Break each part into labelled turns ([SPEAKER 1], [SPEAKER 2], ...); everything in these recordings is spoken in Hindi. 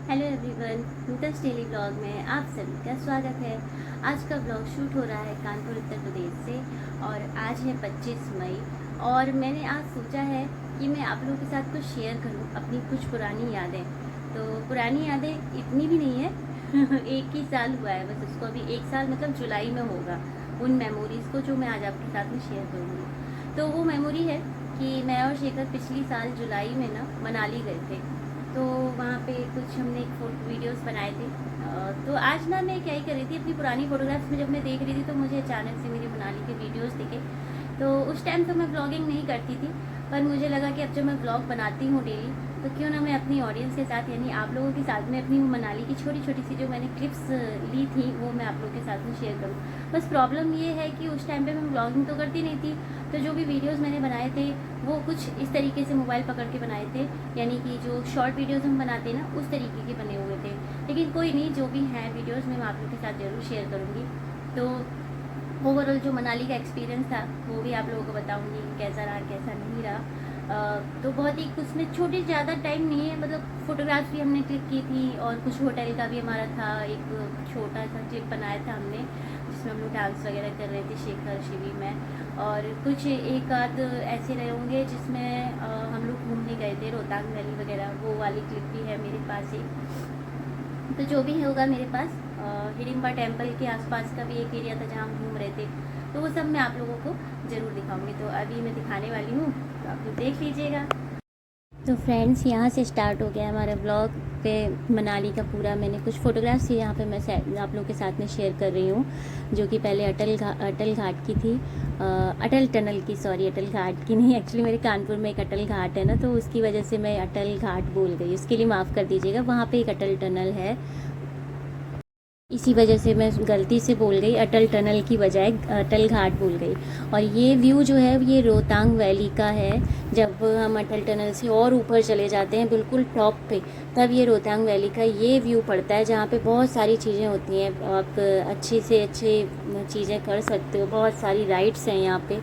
[SPEAKER 1] हेलो एवरीवन, नुतस डेली ब्लॉग में आप सभी का स्वागत है। आज का ब्लॉग शूट हो रहा है कानपुर उत्तर प्रदेश से और आज है 25 मई और मैंने आज सोचा है कि मैं आप लोगों के साथ कुछ शेयर करूं अपनी कुछ पुरानी यादें। तो पुरानी यादें इतनी भी नहीं है एक ही साल हुआ है बस उसको, अभी एक साल मतलब जुलाई में होगा उन मेमोरीज़ को जो मैं आज आपके साथ में शेयर करूँगी। तो वो मेमोरी है कि मैं और शेखर पिछली साल जुलाई में ना मनाली गए थे। तो वहाँ पे कुछ हमने वीडियोस बनाए थे। तो आज ना मैं क्या ही कर रही थी, अपनी पुरानी फ़ोटोग्राफ्स में जब मैं देख रही थी तो मुझे अचानक से मेरी मनाली के वीडियोस दिखे। तो उस टाइम तो मैं ब्लॉगिंग नहीं करती थी, पर मुझे लगा कि अब जब मैं ब्लॉग बनाती हूँ डेली तो क्यों ना मैं अपनी ऑडियंस के साथ यानी आप लोगों के साथ में अपनी वो मनाली की छोटी छोटी सी जो मैंने क्लिप्स ली थी वो मैं आप लोगों के साथ में शेयर करूँ। बस प्रॉब्लम ये है कि उस टाइम पे मैं ब्लॉगिंग तो करती नहीं थी, तो जो भी वीडियोस मैंने बनाए थे वो कुछ इस तरीके से मोबाइल पकड़ के बनाए थे, यानी कि जो शॉर्ट वीडियोस हम बनाते हैं ना उस तरीके के बने हुए थे। लेकिन कोई नहीं, जो भी हैं वीडियोस में मैं आप लोगों के साथ ज़रूर शेयर करूँगी। तो ओवरऑल जो मनाली का एक्सपीरियंस था वो भी आप लोगों को बताऊंगी कैसा रहा कैसा नहीं रहा। तो बहुत ही उसमें छोटी ज़्यादा टाइम नहीं है, मतलब फ़ोटोग्राफ्स भी हमने क्लिक की थी और कुछ होटल का भी हमारा था, एक छोटा सा क्लिप बनाया था हमने जिसमें हम लोग डांस वगैरह कर रहे थे शेखर शिवी में। और कुछ एक आध ऐसे रहे होंगे जिसमें हम लोग घूमने गए थे रोहतांग वैली वगैरह, वो वाली क्लिप भी है मेरे पास ही। तो जो भी होगा मेरे पास हिडिंबा टेम्पल के आसपास का भी एक एरिया था जहाँ हम घूम रहे थे, तो वो सब मैं आप लोगों को ज़रूर दिखाऊंगी। तो अभी मैं दिखाने वाली हूँ, तो आप लोग देख लीजिएगा। तो फ्रेंड्स, यहाँ से स्टार्ट हो गया हमारा ब्लॉग पे मनाली का पूरा। मैंने कुछ फ़ोटोग्राफ्स यहाँ पे मैं आप लोग के साथ में शेयर कर रही हूँ, जो कि पहले अटल घाट की थी, अटल टनल की, सॉरी अटल घाट की नहीं, एक्चुअली मेरे कानपुर में एक अटल घाट है ना, तो उसकी वजह से मैं अटल घाट बोल गई, उसके लिए माफ़ कर दीजिएगा। वहाँ पे एक अटल टनल है, इसी वजह से मैं गलती से बोल गई अटल टनल की बजाय अटल घाट बोल गई। और ये व्यू जो है ये रोहतांग वैली का है। जब हम अटल टनल से और ऊपर चले जाते हैं बिल्कुल टॉप पे, तब ये रोहतांग वैली का ये व्यू पड़ता है, जहाँ पे बहुत सारी चीज़ें होती हैं, आप अच्छी से अच्छी चीज़ें कर सकते हो। बहुत सारी राइड्स हैं यहाँ पे,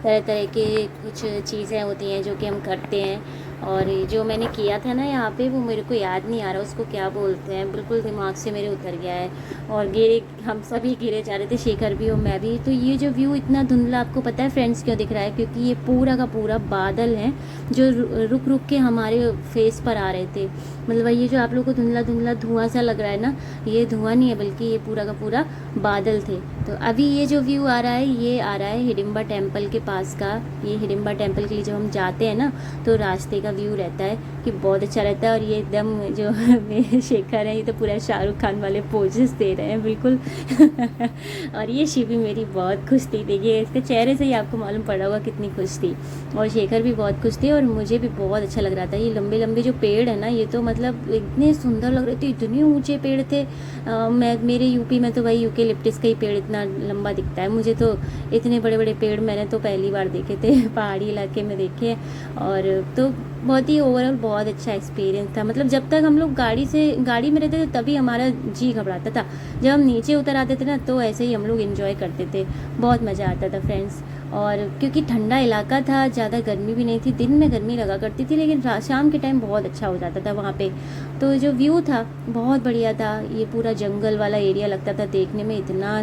[SPEAKER 1] तरह तरह के कुछ चीज़ें होती हैं जो कि हम करते हैं। और जो मैंने किया था ना यहाँ पे वो मेरे को याद नहीं आ रहा उसको क्या बोलते हैं, बिल्कुल दिमाग से मेरे उतर गया है। और गिरे, हम सभी गिरे जा रहे थे, शेखर भी और मैं भी। तो ये जो व्यू इतना धुंधला आपको पता है फ्रेंड्स क्यों दिख रहा है? क्योंकि ये पूरा का पूरा बादल है जो रुक रुक के हमारे फेस पर आ रहे थे। मतलब ये जो आप लोग को धुंधला धुंधला धुआं सा लग रहा है ना, ये धुआं नहीं है बल्कि ये पूरा का पूरा बादल थे। तो अभी ये जो व्यू आ रहा है ये आ रहा है हिडिंबा टेम्पल के पास का। ये हिडिंबा टेम्पल के लिए जब हम जाते हैं ना तो रास्ते का व्यू रहता है कि बहुत अच्छा रहता है। और ये एकदम जो मेरे शेखर हैं ये तो पूरा शाहरुख खान वाले पोजेस दे रहे हैं बिल्कुल और ये शिवी मेरी बहुत खुश थी, देखिए इसके चेहरे से ही आपको मालूम पड़ा होगा कितनी खुश थी। और शेखर भी बहुत खुश थे और मुझे भी बहुत अच्छा लग रहा था। ये लंबे लंबे जो पेड़ है ना ये तो मतलब इतने सुंदर लग रहे थे, इतने ऊंचे पेड़ थे। मेरे यूपी में तो भाई यूकेलिप्टिस का ही पेड़ इतना लंबा दिखता है, मुझे तो इतने बड़े बड़े पेड़ मैंने तो पहली बार देखे थे पहाड़ी इलाके में देखे। और तो बहुत ही ओवरऑल बहुत अच्छा एक्सपीरियंस था। मतलब जब तक हम लोग गाड़ी में रहते थे तभी हमारा जी घबराता था, जब हम नीचे उतर आते थे ना तो ऐसे ही हम लोग एंजॉय करते थे, बहुत मज़ा आता था फ्रेंड्स। और क्योंकि ठंडा इलाका था, ज़्यादा गर्मी भी नहीं थी, दिन में गर्मी लगा करती थी लेकिन शाम के टाइम बहुत अच्छा हो जाता था वहाँ पे। तो जो व्यू था बहुत बढ़िया था, ये पूरा जंगल वाला एरिया लगता था देखने में, इतना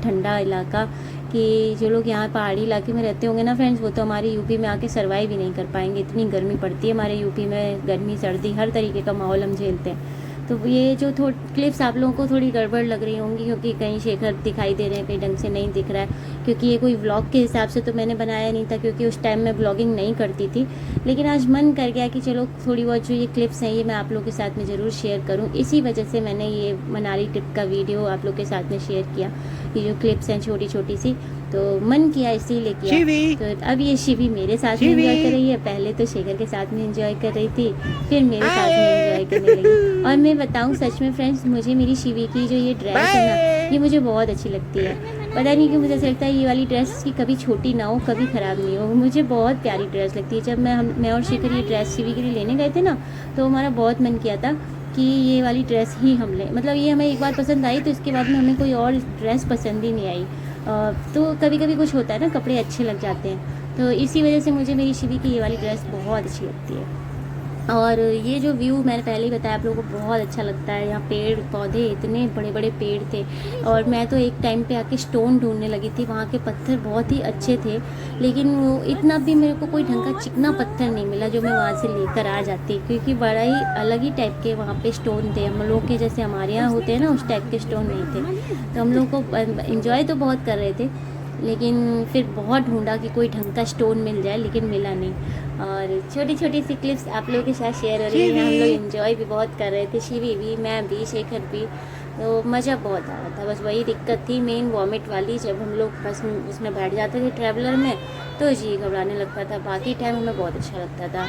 [SPEAKER 1] ठंडा इलाका कि जो लोग यहाँ पहाड़ी इलाके में रहते होंगे ना फ्रेंड्स वो तो हमारे यूपी में आके सर्वाइव ही नहीं कर पाएंगे, इतनी गर्मी पड़ती है हमारे यूपी में, गर्मी सर्दी हर तरीके का माहौल हम झेलते हैं। तो ये जो क्लिप्स आप लोगों को थोड़ी गड़बड़ लग रही होंगी क्योंकि कहीं शेखर दिखाई दे रहे हैं, कहीं ढंग से नहीं दिख रहा है, क्योंकि ये कोई व्लॉग के हिसाब से तो मैंने बनाया नहीं था क्योंकि उस टाइम मैं ब्लॉगिंग नहीं करती थी। लेकिन आज मन कर गया कि चलो थोड़ी बहुत जो ये क्लिप्स हैं ये मैं आप लोगों के साथ में ज़रूर शेयर करूँ, इसी वजह से मैंने ये मनाली ट्रिप का वीडियो आप लोग के साथ में शेयर किया। ये जो क्लिप्स हैं छोटी छोटी सी, तो मन किया इसीलिए किया। तो अब ये शिवी मेरे साथ में एंजॉय कर रही है, पहले तो शेखर के साथ में एंजॉय कर रही थी, फिर मेरे साथ में एंजॉय करने लगी। और मैं बताऊं सच में फ्रेंड्स, मुझे मेरी शिवी की जो ये ड्रेस है ना ये मुझे बहुत अच्छी लगती है। पता नहीं क्यों मुझे ऐसा लगता है ये वाली ड्रेस की कभी छोटी ना हो कभी ख़राब नहीं हो, मुझे बहुत प्यारी ड्रेस लगती है। जब मैं और शेखर ये ड्रेस शिवी के लिए लेने गए थे ना तो हमारा बहुत मन किया था कि ये वाली ड्रेस ही हम लें, मतलब ये हमें एक बार पसंद आई तो इसके बाद में हमें कोई और ड्रेस पसंद ही नहीं आई। तो कभी कभी कुछ होता है ना, कपड़े अच्छे लग जाते हैं, तो इसी वजह से मुझे मेरी शिवी की ये वाली ड्रेस बहुत अच्छी लगती है। और ये जो व्यू मैंने पहले ही बताया आप लोगों को बहुत अच्छा लगता है। यहाँ पेड़ पौधे इतने बड़े बड़े पेड़ थे, और मैं तो एक टाइम पे आके स्टोन ढूंढने लगी थी। वहाँ के पत्थर बहुत ही अच्छे थे, लेकिन वो इतना भी मेरे को कोई ढंग का चिकना पत्थर नहीं मिला जो मैं वहाँ से लेकर आ जाती, क्योंकि बड़ा ही अलग ही टाइप के वहाँ पे स्टोन थे। हम लोग के जैसे हमारे यहाँ होते हैं ना, उस टाइप के स्टोन नहीं थे। तो हम लोग को इन्जॉय तो बहुत कर रहे थे, लेकिन फिर बहुत ढूंढा कि कोई ढंग का स्टोन मिल जाए, लेकिन मिला नहीं। और छोटी छोटी सी क्लिप्स आप लोगों के साथ शेयर हो रही है। हम लोग एंजॉय भी बहुत कर रहे थे, शिवी भी, मैं भी, शेखर भी। तो मज़ा बहुत आ रहा था। बस वही दिक्कत थी मेन, वॉमिट वाली। जब हम लोग बस उसमें बैठ जाते थे ट्रैवलर में, तो जी घबराने लगता था। बाकी टाइम हमें बहुत अच्छा लगता था।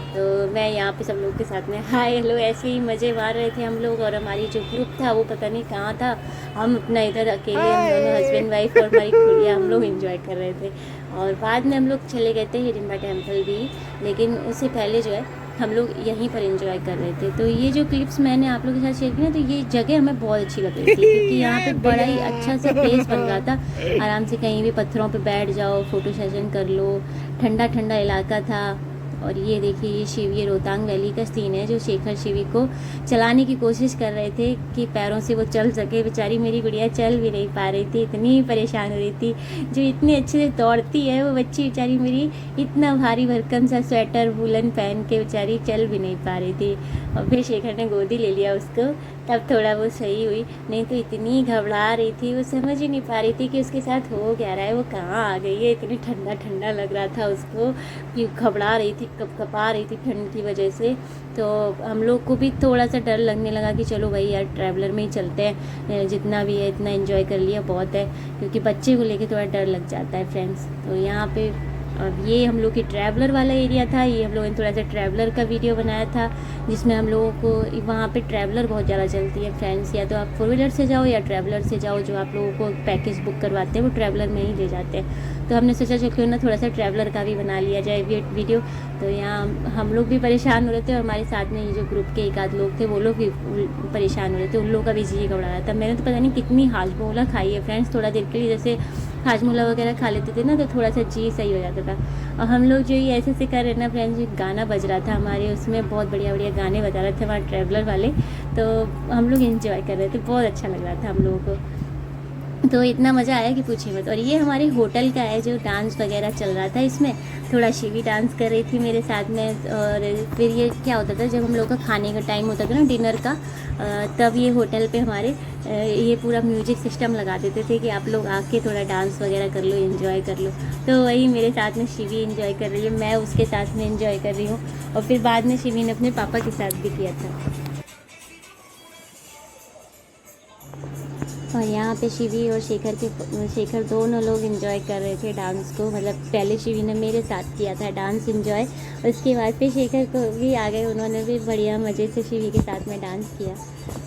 [SPEAKER 1] तो मैं यहाँ पे सब लोग के साथ में हाय हेलो ऐसे ही मज़े मार रहे थे हम लोग। और हमारी जो ग्रुप था वो पता नहीं कहाँ था। हम अपना इधर अकेले, हम दोनों हस्बैंड वाइफ और हमारी गुड़िया, हम लोग एंजॉय कर रहे थे। और बाद में हम लोग चले गए थे हिडिंबा टेम्पल भी, लेकिन उससे पहले जो है हम लोग यहीं पर एंजॉय कर रहे थे। तो ये जो क्लिप्स मैंने आप लोगों के साथ शेयर की ना, तो ये जगह हमें बहुत अच्छी लग रही थी, क्योंकि यहाँ पे बड़ा ही अच्छा सा प्लेस बन रहा था। आराम से कहीं भी पत्थरों पे बैठ जाओ, फ़ोटो सेशन कर लो, ठंडा ठंडा इलाका था। और ये देखिए ये शिव, ये रोहतांग वैली का सीन है, जो शेखर शिवी को चलाने की कोशिश कर रहे थे कि पैरों से वो चल सके। बेचारी मेरी गुड़िया चल भी नहीं पा रही थी, इतनी परेशान हो रही थी। जो इतनी अच्छे से दौड़ती है वो बच्ची बेचारी मेरी, इतना भारी भरकम सा स्वेटर वूलन पहन के बेचारी चल भी नहीं पा रही थी। और फिर शेखर ने गोदी ले लिया उसको, तब थोड़ा वो सही हुई। नहीं तो इतनी घबरा रही थी, वो समझ ही नहीं पा रही थी कि उसके साथ हो क्या रहा है, वो कहाँ आ गई है। इतनी ठंडा ठंडा लग रहा था उसको कि घबरा रही थी, कपा रही थी ठंड की वजह से। तो हम लोग को भी थोड़ा सा डर लगने लगा कि चलो भाई यार ट्रैवलर में ही चलते हैं, जितना भी है इतना एंजॉय कर लिया बहुत है, क्योंकि बच्चे को लेके थोड़ा डर लग जाता है फ्रेंड्स। तो यहाँ पे अब ये हम लोग की ट्रैवलर वाला एरिया था। ये हम लोगों ने थोड़ा सा ट्रैवलर का वीडियो बनाया था, जिसमें हम लोगों को वहाँ पे ट्रैवलर बहुत ज़्यादा चलती है फ्रेंड्स। या तो आप 4 व्हीलर से जाओ या ट्रैवलर से जाओ, जो आप लोगों को पैकेज बुक करवाते हैं वो ट्रैवलर में ही ले जाते हैं। तो हमने सोचा चलो क्यों ना थोड़ा सा ट्रैवलर का भी बना लिया जाए वीडियो। तो यहाँ हम लोग भी परेशान हो रहे थे, और हमारे साथ में ये जो ग्रुप के एक आध लोग थे वो लोग भी परेशान हो रहे थे। उन लोगों का भी जी घबरा रहा था। मैंने तो पता नहीं कितनी हाजमोला खाई है फ्रेंड्स, थोड़ा देर के लिए जैसे हाजमोला वगैरह खा लेते थे ना, तो थोड़ा सा जी सही हो जाता था। और हम लोग जो ये ऐसे कर रहे ना फ्रेंड्स, गाना बज रहा था हमारे उसमें, बहुत बढ़िया बढ़िया गाने बजा रहे थे वहाँ ट्रैवलर वाले। तो हम लोग एंजॉय कर रहे थे, बहुत अच्छा लग रहा था हम लोगों को। तो इतना मज़ा आया कि पूछिए मत। और ये हमारे होटल का है जो डांस वगैरह चल रहा था इसमें। थोड़ा शिवी डांस कर रही थी मेरे साथ में। और फिर ये क्या होता था, जब हम लोग का खाने का टाइम होता था ना डिनर का, तब ये होटल पे हमारे ये पूरा म्यूजिक सिस्टम लगा देते थे कि आप लोग आके थोड़ा डांस वगैरह कर लो, एंजॉय कर लो। तो वही मेरे साथ में शिवी एंजॉय कर रही है, मैं उसके साथ में एंजॉय कर रही हूँ। और फिर बाद में शिवी ने अपने पापा के साथ भी किया था। और यहाँ पे शिवी और शेखर दोनों लोग एंजॉय कर रहे थे डांस को। मतलब पहले शिवी ने मेरे साथ किया था डांस एंजॉय, उसके बाद फिर शेखर को भी आ गए, उन्होंने भी बढ़िया मज़े से शिवी के साथ में डांस किया।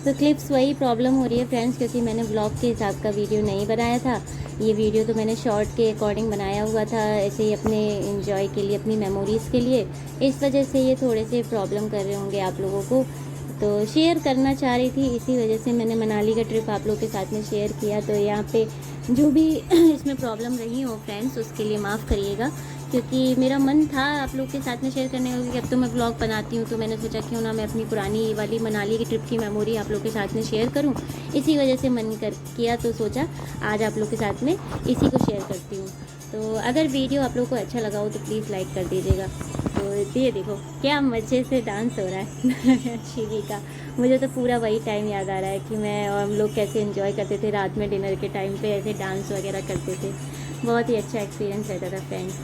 [SPEAKER 1] तो क्लिप्स वही प्रॉब्लम हो रही है फ्रेंड्स, क्योंकि मैंने ब्लॉग के हिसाब का वीडियो नहीं बनाया था। ये वीडियो तो मैंने शॉर्ट के अकॉर्डिंग बनाया हुआ था, ऐसे ही अपने एंजॉय के लिए, अपनी मेमोरीज़ के लिए। इस वजह से ये थोड़े से प्रॉब्लम कर रहे होंगे आप लोगों को। तो शेयर करना चाह रही थी, इसी वजह से मैंने मनाली का ट्रिप आप लोग के साथ में शेयर किया। तो यहाँ पे जो भी इसमें प्रॉब्लम रही हो फ्रेंड्स, उसके लिए माफ़ करिएगा, क्योंकि मेरा मन था आप लोग के साथ में शेयर करने का, क्योंकि अब तो मैं ब्लॉग बनाती हूँ। तो मैंने सोचा क्यों ना मैं अपनी पुरानी वाली मनाली की ट्रिप की मेमोरी आप लोग के साथ में शेयर करूँ। इसी वजह से मन कर किया, तो सोचा आज आप लोग के साथ में इसी को शेयर करती हूँ। तो अगर वीडियो आप लोग को अच्छा लगा हो तो प्लीज़ लाइक कर दीजिएगा। तो ये देखो क्या मज़े से डांस हो रहा है शिवी का। मुझे तो पूरा वही टाइम याद आ रहा है कि मैं और हम लोग कैसे एंजॉय करते थे रात में डिनर के टाइम पे, ऐसे डांस वगैरह करते थे। बहुत ही अच्छा एक्सपीरियंस रहता था फ्रेंड्स।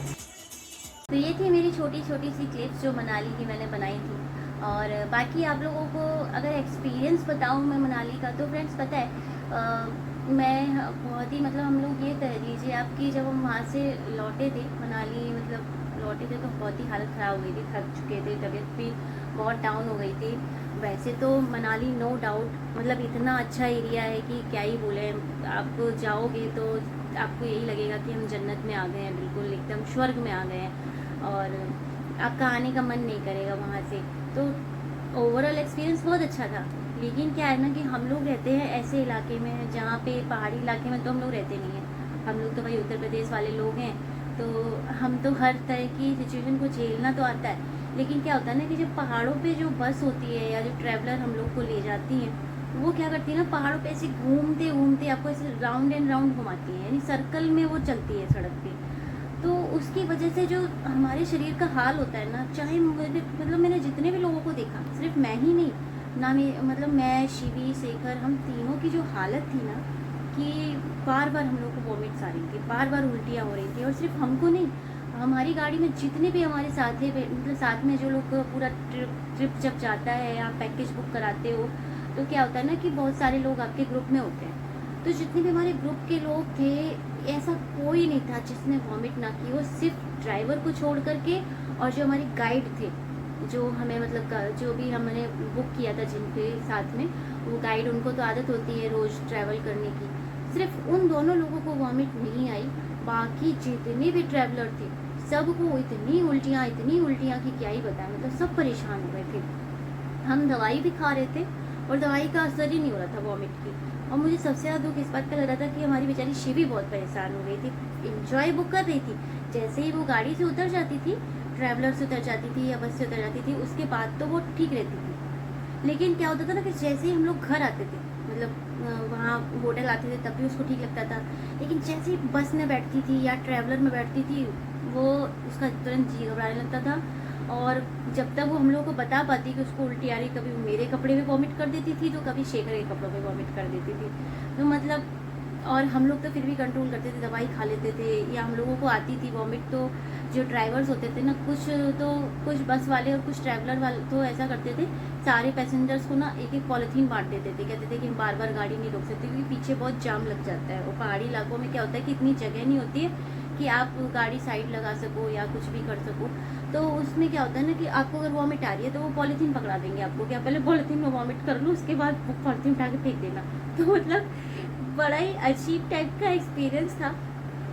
[SPEAKER 1] तो ये थी मेरी छोटी छोटी सी क्लिप्स जो मनाली की मैंने बनाई थी। और बाकी आप लोगों को अगर एक्सपीरियंस बताऊँ मैं मनाली का, तो फ्रेंड्स पता है मैं बहुत ही मतलब हम लोग ये कह लीजिए आपकी, जब हम वहाँ से लौटे थे मनाली, मतलब लौटे थे तो बहुत ही हालत ख़राब हो गई थी, थक चुके थे, तबीयत भी बहुत डाउन हो गई थी। वैसे तो मनाली नो डाउट मतलब इतना अच्छा एरिया है कि क्या ही बोले। आप जाओगे तो आपको यही लगेगा कि हम जन्नत में आ गए हैं, बिल्कुल एकदम स्वर्ग में आ गए हैं, और आपका आने का मन नहीं करेगा वहाँ से। तो ओवरऑल एक्सपीरियंस बहुत अच्छा था। लेकिन क्या है ना कि हम लोग रहते हैं ऐसे इलाके में जहाँ पे पहाड़ी इलाके में तो हम लोग रहते नहीं हैं। हम लोग तो भाई उत्तर प्रदेश वाले लोग हैं, तो हम तो हर तरह की सिचुएशन को झेलना तो आता है, लेकिन क्या होता है ना कि जब पहाड़ों पे जो बस होती है या जो ट्रैवलर हम लोग को ले जाती हैं, वो क्या करती है ना, पहाड़ों पे ऐसे घूमते घूमते आपको ऐसे राउंड एंड राउंड घुमाती है, यानी सर्कल में वो चलती है सड़क पे। तो उसकी वजह से जो हमारे शरीर का हाल होता है ना, चाहे मैंने जितने भी लोगों को देखा, सिर्फ मैं ही नहीं, ना मैं, शिवी, शेखर, हम तीनों की जो हालत थी ना, कि बार बार हम लोग को वॉमिट्स आ रही थी, बार बार उल्टियाँ हो रही थी। और सिर्फ हमको नहीं, हमारी गाड़ी में जितने भी हमारे साथी, साथ में जो लोग पूरा ट्रिप जब जाता है या पैकेज बुक कराते हो, तो क्या होता है ना कि बहुत सारे लोग आपके ग्रुप में होते हैं। तो जितने भी हमारे ग्रुप के लोग थे, ऐसा कोई नहीं था जिसने वॉमिट ना की हो, सिर्फ ड्राइवर को छोड़ करके और जो हमारे गाइड थे, जो हमें जो भी हमने बुक किया था जिनके साथ में, वो गाइड, उनको तो आदत होती है रोज़ ट्रैवल करने की, सिर्फ उन दोनों लोगों को वॉमिट नहीं आई। बाकी जितने भी ट्रैवलर थे, सबको इतनी उल्टियाँ कि क्या ही बताएं, सब परेशान हो गए थे। हम दवाई भी खा रहे थे और दवाई का असर ही नहीं हो रहा था वॉमिट की। और मुझे सबसे ज़्यादा दुख इस बात का लग रहा था कि हमारी बेचारी शिवी बहुत परेशान हो गई थी, इंजॉय बुक कर रही थी, जैसे ही वो गाड़ी से उतर जाती थी, ट्रैवलर से उतर जाती थी या बस से उतर जाती थी, उसके बाद तो वो ठीक रहती थी। लेकिन क्या होता था ना कि जैसे ही हम लोग घर आते थे, वहाँ होटल आते थे, तब भी उसको ठीक लगता था, लेकिन जैसे ही बस में बैठती थी या ट्रैवलर में बैठती थी, वो उसका तुरंत जी घबराने लगता था। और जब तक वो हम लोग को बता पाती कि उसको उल्टी आ रही, कभी वो मेरे कपड़े में वॉमिट कर देती थी, तो कभी शेखर के कपड़ों में वॉमिट कर देती थी। तो और हम लोग तो फिर भी कंट्रोल करते थे, दवाई खा लेते थे, या हम लोगों को आती थी वॉमिट, तो जो ड्राइवर्स होते थे ना, कुछ बस वाले और कुछ ट्रैवलर वाले तो ऐसा करते थे, सारे पैसेंजर्स को ना एक एक पॉलीथीन बांट देते थे, कहते थे कि हम बार बार गाड़ी नहीं रोक सकते क्योंकि पीछे बहुत जाम लग जाता है। और पहाड़ी इलाकों में क्या होता है कि इतनी जगह नहीं होती है कि आप गाड़ी साइड लगा सको या कुछ भी कर सको। तो उसमें क्या होता है ना कि आपको अगर वॉमिट आ रही है तो वो पॉलीथीन पकड़ा देंगे आपको, कि आप पहले पॉलीथीन में वॉमिट कर लो, उसके बाद वो पॉलीथीन उठा के फेंक देना। तो बड़ा ही अजीब टाइप का एक्सपीरियंस था।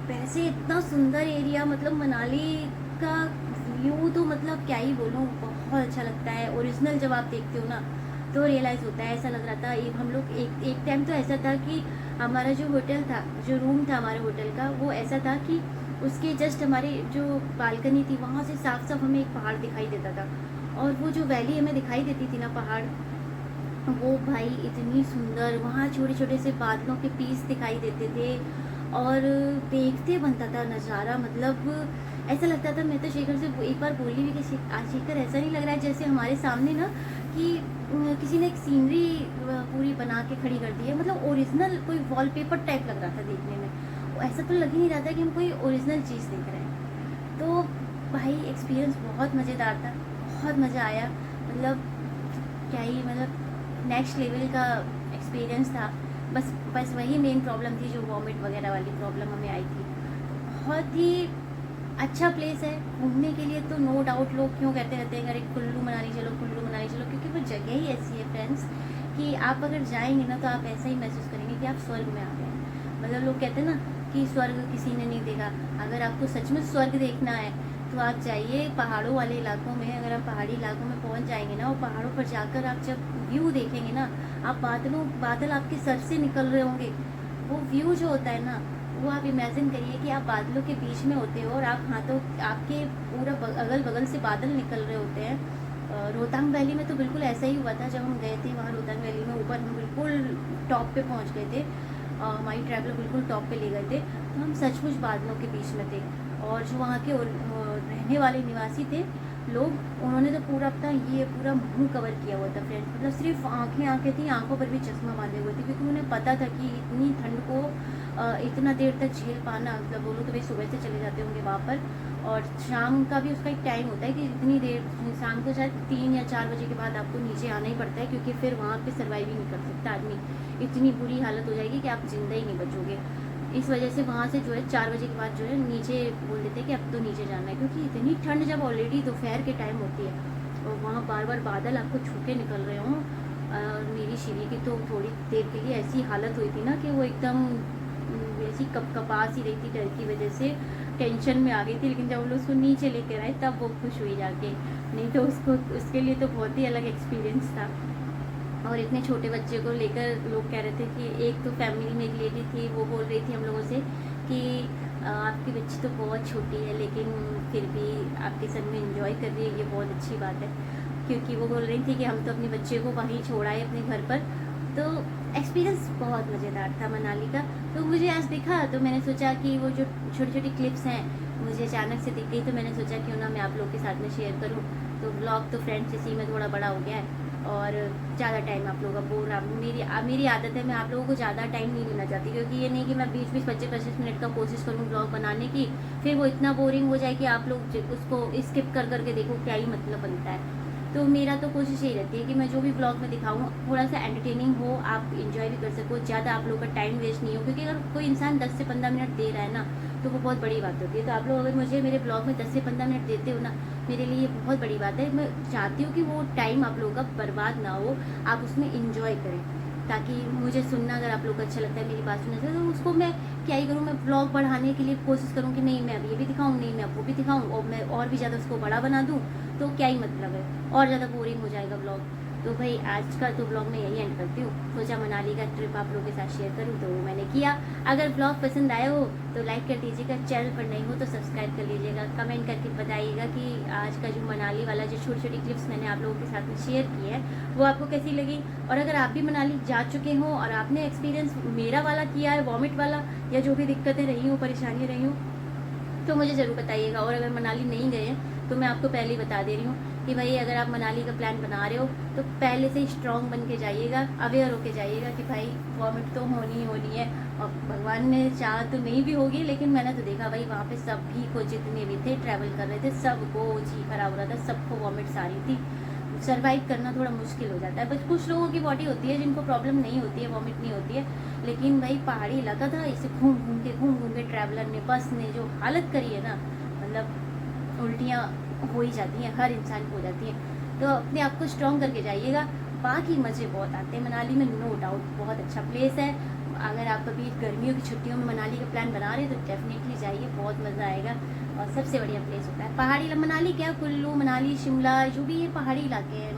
[SPEAKER 1] वैसे इतना सुंदर एरिया, मनाली का व्यू तो क्या ही बोलूँ, बहुत अच्छा लगता है। ओरिजिनल जब आप देखते हो ना, तो रियलाइज़ होता है, ऐसा लग रहा था। हम लोग एक टाइम तो ऐसा था कि हमारा जो होटल था, जो रूम था हमारे होटल का, वो ऐसा था कि उसके जस्ट हमारी जो बालकनी थी, वहाँ से साफ साफ हमें एक पहाड़ दिखाई देता था। और वो जो वैली हमें दिखाई देती थी ना, पहाड़, वो भाई इतनी सुंदर, वहाँ छोटे छोटे से बादलों के पीस दिखाई देते थे और देखते बनता था नज़ारा। ऐसा लगता था, मैं तो शेखर से एक बार बोली भी कि शेखर ऐसा नहीं लग रहा है जैसे हमारे सामने ना कि किसी ने एक सीनरी पूरी बना के खड़ी कर दी है, ओरिजिनल कोई वॉलपेपर टाइप लग रहा था देखने में। ऐसा तो लग ही नहीं रहा था कि हम कोई ओरिजिनल चीज़ देख रहे हैं। तो भाई एक्सपीरियंस बहुत मज़ेदार था, बहुत मज़ा आया। क्या ही नेक्स्ट लेवल का एक्सपीरियंस था। बस वही मेन प्रॉब्लम थी, जो वॉमिट वगैरह वाली प्रॉब्लम हमें आई थी। बहुत ही अच्छा प्लेस है घूमने के लिए, तो नो डाउट लोग क्यों कहते रहते हैं अरे कुल्लू मनाली चलो, कुल्लू मनाली चलो, क्योंकि वो जगह ही ऐसी है फ्रेंड्स कि आप अगर जाएंगे ना तो आप ऐसा ही महसूस करेंगे कि आप स्वर्ग में आ गए हैं। लोग कहते हैं ना कि स्वर्ग किसी ने नहीं देखा। अगर आपको सच में स्वर्ग देखना है तो आप जाइए पहाड़ों वाले इलाकों में। अगर आप पहाड़ी इलाकों में पहुंच जाएंगे ना, और पहाड़ों पर जाकर आप जब व्यू देखेंगे ना, आप बादल आपके सर से निकल रहे होंगे, वो व्यू जो होता है ना, वो आप इमेजिन करिए कि आप बादलों के बीच में होते हो और आप हाथों आपके पूरा अगल बगल से बादल निकल रहे होते हैं। रोहतांग वैली में तो बिल्कुल ऐसा ही हुआ था। जब हम गए थे वहाँ रोहतांग वैली में, ऊपर हम बिल्कुल टॉप पे पहुँच गए थे, हमारी ट्रैवलर बिल्कुल टॉप पे ले गए थे, तो हम सचमुच बादलों के बीच में थे। और जो वहाँ के रहने वाले निवासी थे लोग, उन्होंने तो पूरा मुंह कवर किया हुआ था फ्रेंड्स। सिर्फ आंखें थी, आंखों पर भी चश्मा बांधे हुए थे, क्योंकि उन्हें पता था कि इतनी ठंड को इतना देर तक झेल पाना, बोलो तो भाई सुबह से चले जाते होंगे वहाँ पर, और शाम का भी उसका एक टाइम होता है कि इतनी देर, शाम को शायद 3 या 4 बजे के बाद आपको नीचे आना ही पड़ता है, क्योंकि फिर वहाँ पे सर्वाइव ही नहीं कर सकता आदमी। इतनी बुरी हालत हो जाएगी कि आप जिंदा ही नहीं बचोगे। इस वजह से वहाँ से जो है 4 बजे के बाद जो है नीचे बोल देते हैं कि अब तो नीचे जाना है, क्योंकि इतनी ठंड जब ऑलरेडी दोपहर के टाइम होती है और वहाँ बार बार बादल आपको छू के निकल रहे हों। मेरी शिवी की तो थोड़ी देर के लिए ऐसी हालत हुई थी ना कि वो एकदम ऐसी कपास ही रही थी, डर की वजह से टेंशन में आ गई थी। लेकिन जब हम लोग उसको नीचे लेकर आए तब वो खुश हुई जाके, नहीं तो उसके लिए तो बहुत ही अलग एक्सपीरियंस था। और इतने छोटे बच्चे को लेकर लोग कह रहे थे कि एक तो फैमिली में एक लेडी थी, वो बोल रही थी हम लोगों से कि आपकी बच्ची तो बहुत छोटी है लेकिन फिर भी आपके संग में एंजॉय कर रही है, ये बहुत अच्छी बात है। क्योंकि वो बोल रही थी कि हम तो अपने बच्चे को वहीं छोड़ाए अपने घर पर। तो एक्सपीरियंस बहुत मज़ेदार था मनाली का। तो मुझे आज दिखा तो मैंने सोचा कि वो जो छोटी छोटी क्लिप्स हैं मुझे अचानक से दिख गई, तो मैंने सोचा क्यों ना मैं आप लोग के साथ में शेयर करूं। तो ब्लॉग तो फ्रेंड्स इसी में थोड़ा बड़ा हो गया है और ज़्यादा टाइम आप लोगों का बोल रहा मेरी आदत है, मैं आप लोगों को ज़्यादा टाइम नहीं लेना चाहती। क्योंकि ये नहीं कि मैं 20-20 25-25 मिनट का कोशिश करूँ ब्लॉग बनाने की, फिर वो इतना बोरिंग हो जाए कि आप लोग उसको स्किप कर करके देखो, क्या ही मतलब बनता है। तो मेरा तो कोशिश यही रहती है कि मैं जो भी ब्लॉग में दिखाऊँ थोड़ा सा एंटरटेनिंग हो, आप इंजॉय भी कर सको, ज़्यादा आप लोगों का टाइम वेस्ट नहीं हो। क्योंकि अगर कोई इंसान 10 से 15 मिनट दे रहा है ना, तो वो बहुत बड़ी बात होती है। तो आप लोग अगर मुझे मेरे ब्लॉग में 10 से 15 मिनट देते हो ना, मेरे लिए ये बहुत बड़ी बात है। मैं चाहती हूँ कि वो टाइम आप लोगों का बर्बाद ना हो, आप उसमें इंजॉय करें। ताकि मुझे सुनना अगर आप लोग को अच्छा लगता है, मेरी बात सुनने से, तो उसको मैं क्या ही करूँ, मैं ब्लॉग बढ़ाने के लिए कोशिश करूँ कि नहीं मैं अब ये भी दिखाऊँ, नहीं मैं अब वो भी दिखाऊँ, और मैं और भी ज़्यादा उसको बड़ा बना दूँ, तो क्या ही मतलब है, और ज़्यादा बोरिंग हो जाएगा ब्लॉग। तो भाई आज का तो ब्लॉग मैं यही एंड करती हूँ। सोचा मनाली का ट्रिप आप लोगों के साथ शेयर करूँ, तो मैंने किया। अगर ब्लॉग पसंद आया हो तो लाइक कर दीजिएगा, चैनल पर नहीं हो तो सब्सक्राइब कर लीजिएगा, कमेंट करके बताइएगा कि आज का जो मनाली वाला जो छोटी छोटी क्लिप्स मैंने आप लोगों के साथ में शेयर की है वो आपको कैसी लगी। और अगर आप भी मनाली जा चुके हो और आपने एक्सपीरियंस मेरा वाला किया है, वॉमिट वाला, या जो भी दिक्कतें रही हूँ, परेशानियाँ रही हूँ, तो मुझे ज़रूर बताइएगा। और अगर मनाली नहीं गए हैं तो मैं आपको पहले ही बता दे रही हूँ कि भाई अगर आप मनाली का प्लान बना रहे हो तो पहले से ही स्ट्रॉन्ग बन के जाइएगा, अवेयर होके जाइएगा कि भाई वॉमिट तो होनी ही होनी है। और भगवान ने चाहा तो नहीं भी होगी, लेकिन मैंने तो देखा भाई वहाँ पे सभी को, जितने भी थे ट्रैवल कर रहे थे, सबको जी खराब हो रहा था, सबको वॉमिट्स आ रही थी। सर्वाइव करना थोड़ा मुश्किल हो जाता है। बस कुछ लोगों की बॉडी होती है जिनको प्रॉब्लम नहीं होती है, वॉमिट नहीं होती है। लेकिन भाई पहाड़ी इलाका था, इसे घूम घूम के ट्रैवलर ने, बस ने जो हालत करी है ना, मतलब उल्टियाँ हो ही जाती हैं, हर इंसान को हो जाती हैं। तो अपने आप को स्ट्रॉन्ग करके जाइएगा। बाकी मज़े बहुत आते हैं मनाली में, नो डाउट बहुत अच्छा प्लेस है। अगर आप कभी गर्मियों की छुट्टियों में मनाली का प्लान बना रहे हैं तो डेफिनेटली जाइए, बहुत मज़ा आएगा। और सबसे बढ़िया प्लेस होता है पहाड़ी मनाली, क्या कुल्लू मनाली शिमला जो भी ये पहाड़ी इलाके हैं,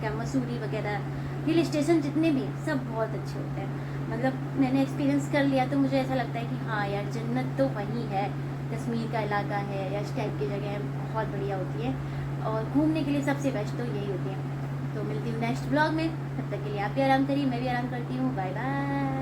[SPEAKER 1] क्या मसूरी वगैरह हिल स्टेशन जितने भी हैं, सब बहुत अच्छे होते हैं। मतलब मैंने एक्सपीरियंस कर लिया तो मुझे ऐसा लगता है कि हाँ यार जन्नत तो वहीं है। कश्मीर का इलाका है या इस टाइप की जगह बहुत बढ़िया होती है, और घूमने के लिए सबसे बेस्ट तो यही होती है। तो मिलती हूँ नेक्स्ट ब्लॉग में, तब तक के लिए आप भी आराम करिए, मैं भी आराम करती हूँ। Bye bye.